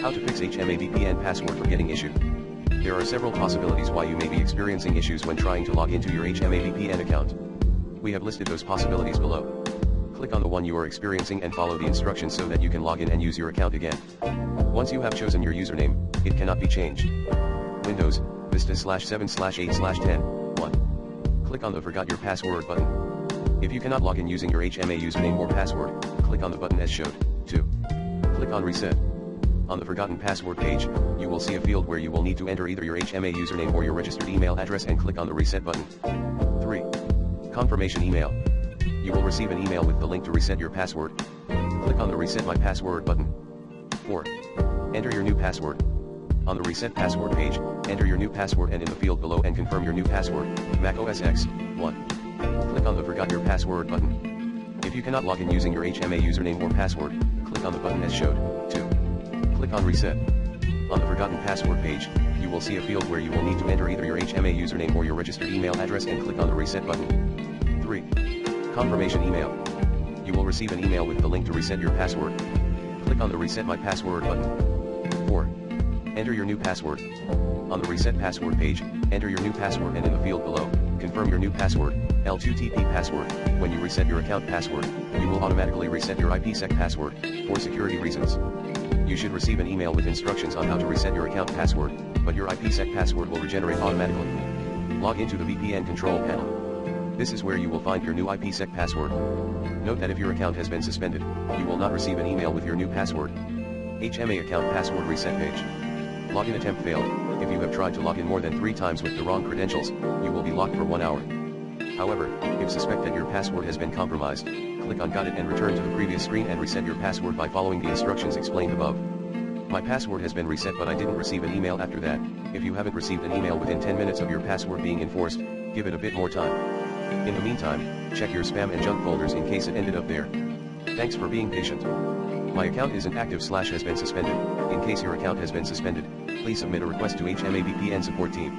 How to fix HMA VPN password forgetting issue. There are several possibilities why you may be experiencing issues when trying to log into your HMA VPN account. We have listed those possibilities below. Click on the one you are experiencing and follow the instructions so that you can log in and use your account again. Once you have chosen your username, it cannot be changed. Windows, Vista/7/8/10, 1. Click on the Forgot Your Password button. If you cannot log in using your HMA username or password, click on the button as showed. 2. Click on Reset. On the Forgotten Password page, you will see a field where you will need to enter either your HMA username or your registered email address and click on the Reset button. 3. Confirmation email. You will receive an email with the link to reset your password. Click on the Reset My Password button. 4. Enter your new password. On the Reset Password page, enter your new password and in the field below and confirm your new password, Mac OS X, 1. Click on the Forgot Your Password button. If you cannot log in using your HMA username or password, click on the button as showed. 2. Click on Reset. On the Forgotten Password page, you will see a field where you will need to enter either your HMA username or your registered email address and click on the Reset button. 3. Confirmation email. You will receive an email with the link to reset your password. Click on the Reset My Password button. 4. Enter your new password. On the Reset Password page, enter your new password and in the field below, confirm your new password, L2TP password. When you reset your account password, you will automatically reset your IPsec password, for security reasons. You should receive an email with instructions on how to reset your account password, but your IPsec password will regenerate automatically. Log into the VPN control panel. This is where you will find your new IPsec password. Note that if your account has been suspended, you will not receive an email with your new password. HMA account password reset page. Login attempt failed. If you have tried to log in more than 3 times with the wrong credentials, you will be locked for 1 hour. However, if suspect that your password has been compromised, click on Got It and return to the previous screen and reset your password by following the instructions explained above. My password has been reset but I didn't receive an email after that. If you haven't received an email within 10 minutes of your password being enforced, give it a bit more time. In the meantime, check your spam and junk folders in case it ended up there. Thanks for being patient. My account isn't active/has been suspended. In case your account has been suspended, please submit a request to HMA VPN support team.